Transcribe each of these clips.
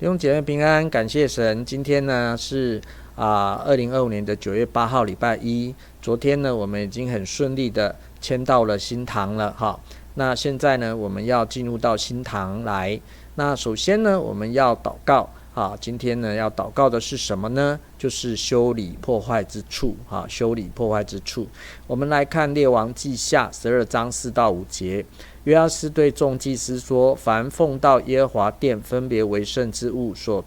弟兄姐妹平安，感谢神。今天呢是2025年的9月8号，礼拜一。昨天呢，我们已经很顺利的迁到了新堂了哈。那现在呢，我们要进入到新堂来。那首先呢，我们要祷告。今天呢要祷告的是什么呢？就是修理破坏之处。修理破坏之处。我们来看列王记下12章4到5节。约阿斯对众祭司说：凡奉到耶和华殿分别为圣之物所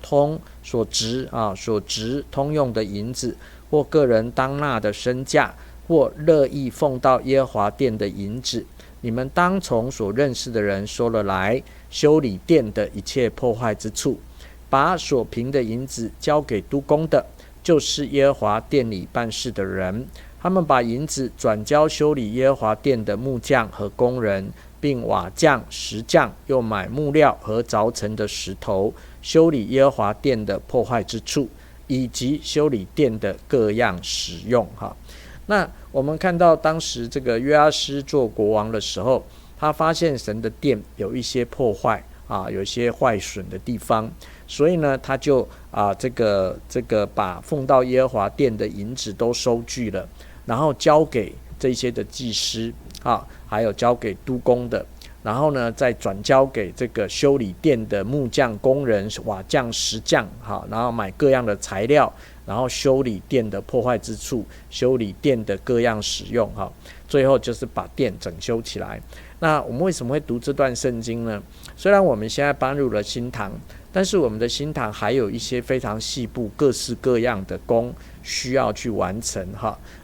值通用的银子，或个人当纳的身价，或乐意奉到耶和华殿的银子，你们当从所认识的人收了来，修理殿的一切破坏之处，把所凭的银子交给督工的，就是耶和华殿里办事的人。他们把银子转交修理耶和华殿的木匠和工人，并瓦匠、石匠，又买木料和凿成的石头，修理耶和华殿的破坏之处，以及修理殿的各样使用。那我们看到当时这个约阿施做国王的时候，他发现神的殿有一些破坏有一些坏损的地方，所以呢，他就把奉到耶和华殿的银子都收据了，然后交给这些的祭司还有交给督工的，然后呢，再转交给这个修理殿的木匠、工人、瓦匠、石匠然后买各样的材料，然后修理殿的破坏之处，修理殿的各样使用最后就是把殿整修起来。那我们为什么会读这段圣经呢？虽然我们现在搬入了新堂，但是我们的新堂还有一些非常细部、各式各样的工需要去完成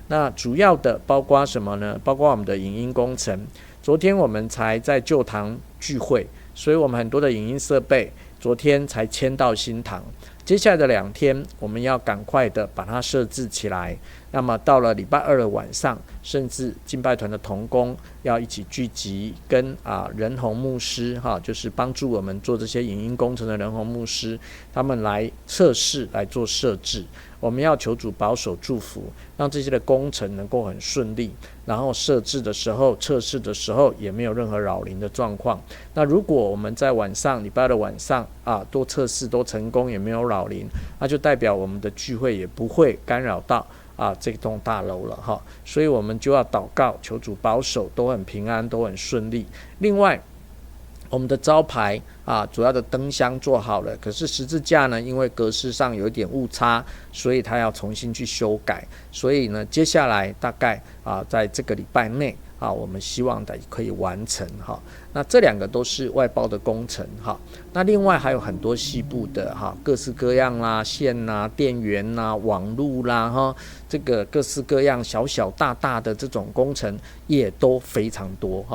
那主要的包括什么呢？包括我们的影音工程。昨天我们才在旧堂聚会，所以我们很多的影音设备昨天才迁到新堂。接下来的2天，我们要赶快的把它设置起来。那么到了礼拜2的晚上，甚至敬拜团的同工要一起聚集，跟仁宏牧师就是帮助我们做这些影音工程的仁宏牧师，他们来测试来做设置。我们要求主保守祝福，让这些的工程能够很顺利，然后设置的时候、测试的时候也没有任何扰灵的状况。那如果我们在晚上、礼拜2的晚上多测试都成功，也没有扰灵，那就代表我们的聚会也不会干扰到这栋大楼了所以我们就要祷告，求主保守，都很平安，都很顺利。另外，我们的招牌主要的灯箱做好了，可是十字架呢，因为格式上有一点误差，所以他要重新去修改。所以呢，接下来大概在这个礼拜内我们希望的可以完成那这2个都是外包的工程那另外还有很多细部的各式各样啦、线啦、电源啦、网路啦这个各式各样小小大大的这种工程也都非常多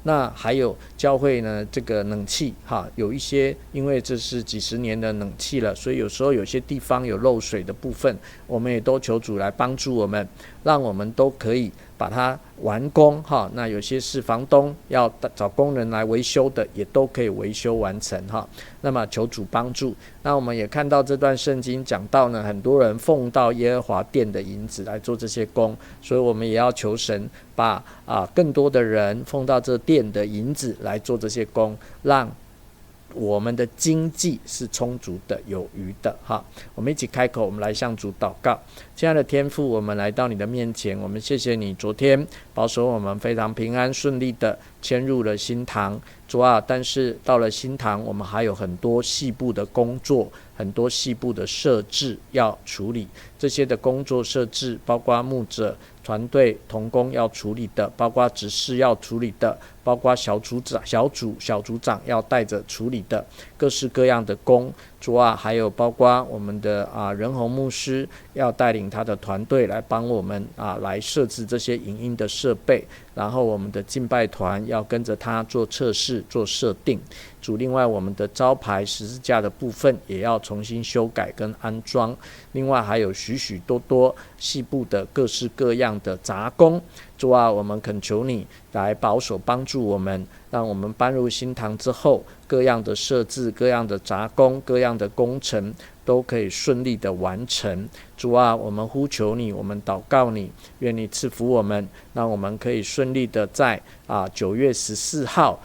那还有教会呢，这个冷气有一些，因为这是几十年的冷气了，所以有时候有些地方有漏水的部分，我们也都求主来帮助我们，让我们都可以把它完工那有些是房东要找工人来维修的，也都可以维修完成那么求主帮助。那我们也看到这段圣经讲到呢，很多人奉到耶和华殿的银子来做这些工，所以我们也要求神把更多的人奉到这殿的银子来做这些工，让我们的经济是充足的、有余的我们一起开口，我们来向主祷告。亲爱的天父，我们来到你的面前，我们谢谢你昨天保守我们非常平安顺利的迁入了新堂。主但是到了新堂，我们还有很多细部的工作，很多细部的设置要处理。这些的工作设置包括牧者团队同工要处理的，包括执事要处理的，包括小组长要带着处理的各式各样的工。还有包括我们的仁宏牧师要带领他的团队来帮我们来设置这些影音的设备，然后我们的敬拜团要跟着他做测试、做设定。另外我们的招牌十字架的部分也要重新修改跟安装。另外还有许许多多细部的各式各样的杂工。我们恳求你来保守帮助我们，让我们搬入新堂之后，各样的设置、各样的杂工、各样的工程都可以顺利的完成。我们呼求你，我们祷告你，愿你赐福我们，让我们可以顺利的在9月14号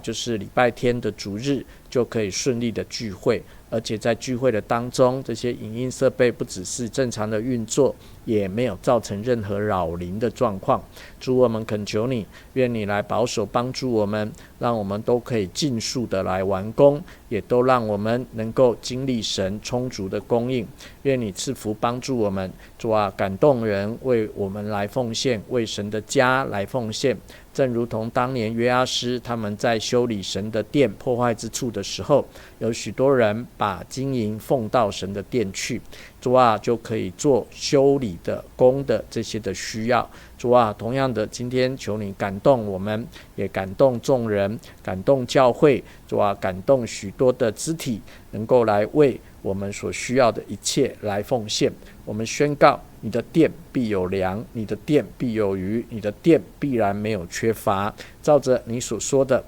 就是礼拜天的主日，就可以顺利的聚会，而且在聚会的当中，这些影音设备不只是正常的运作，也没有造成任何扰邻的状况。主，我们恳求你，愿你来保守帮助我们，让我们都可以尽数的来完工，也都让我们能够经历神充足的供应。愿你赐福帮助我们，主啊，感动人为我们来奉献，为神的家来奉献。正如同当年约阿施他们在修理神的殿破坏之处的时候，有许多人把金银奉到神的殿去，主啊，就可以做修理的工的这些的需要。主啊，同样的，今天求你感动我们，也感动众人，感动教会，主啊，感动许多的肢体，能够来为我们所需要的一切来奉献。我们宣告，你的殿必有粮，你的殿必有余，你的殿必然没有缺乏，照着你所说的，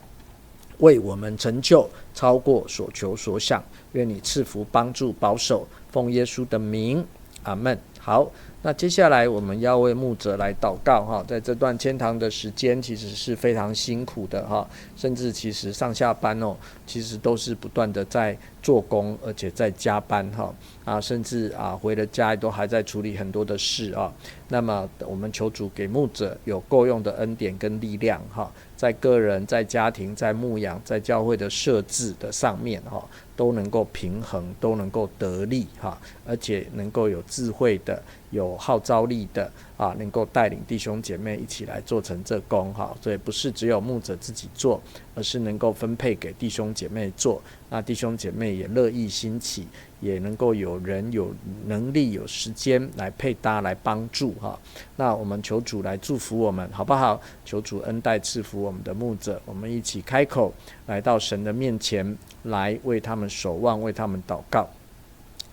为我们成就超过所求所想。愿你赐福帮助保守，奉耶稣的名，阿们。好，那接下来我们要为牧者来祷告哈，在这段迁堂的时间其实是非常辛苦的哈，甚至其实上下班其实都是不断的在做工，而且在加班哈甚至回了家都还在处理很多的事啊。那么我们求主给牧者有够用的恩典跟力量哈，在个人、在家庭、在牧养、在教会的设置的上面都能够平衡，都能够得力而且能够有智慧的、有号召力的能够带领弟兄姐妹一起来做成这工所以不是只有牧者自己做，而是能够分配给弟兄姐妹做，那弟兄姐妹也乐意兴起，也能够有人有能力有时间来配搭来帮助那我们求主来祝福我们好不好？求主恩待赐福我们的牧者，我们一起开口来到神的面前，来为他们守望，为他们祷告。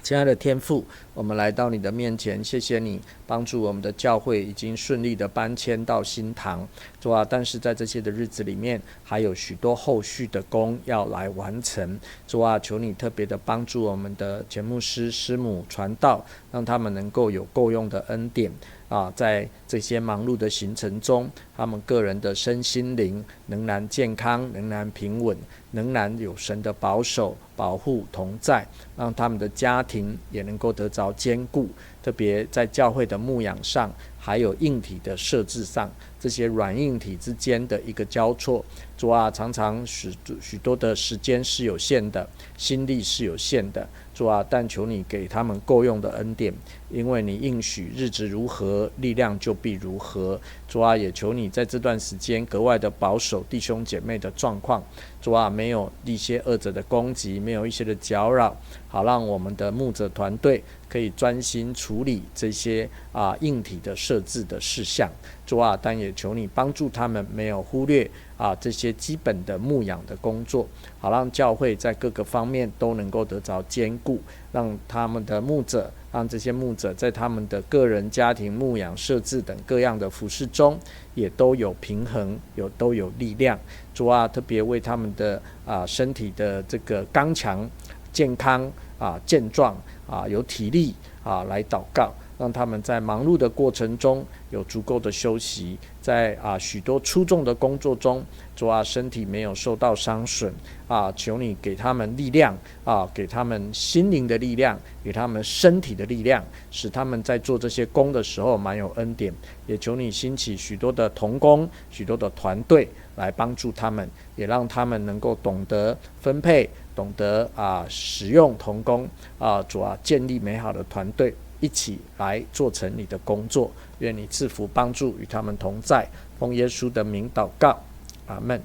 亲爱的天父，我们来到你的面前，谢谢你帮助我们的教会已经顺利的搬迁到新堂，主啊，但是在这些的日子里面，还有许多后续的工要来完成。主啊，求你特别的帮助我们的前牧师、师母传道，让他们能够有够用的恩典在这些忙碌的行程中，他们个人的身心灵仍然健康，仍然平稳，仍然有神的保守、保护同在，让他们的家庭也能够得着坚固。特别在教会的牧养上，还有硬体的设置上，这些软硬体之间的一个交错，主啊，常常许多的时间是有限的，心力是有限的，主啊，但求你给他们够用的恩典，因为你应许日子如何，力量就必如何。主啊，也求你在这段时间格外的保守弟兄姐妹的状况，主啊，没有一些恶者的攻击，没有一些的搅扰，好让我们的牧者团队可以专心处理这些硬体的设置的事项。主啊，但也求你帮助他们没有忽略这些基本的牧养的工作，好让教会在各个方面都能够得着坚固，让他们的牧者，让这些牧者在他们的个人、家庭、牧养、设置等各样的服事中，也都有平衡，都有力量。主啊，特别为他们的身体的这个刚强、健康健壮有体力来祷告，让他们在忙碌的过程中有足够的休息，在许多出众的工作中，主啊，身体没有受到伤损求你给他们力量给他们心灵的力量，给他们身体的力量，使他们在做这些工的时候满有恩典。也求你兴起许多的同工，许多的团队来帮助他们，也让他们能够懂得分配，懂得使用同工主啊，建立美好的团队，一起来做成你的工作。愿你赐福帮助与他们同在，奉耶稣的名祷告，阿们。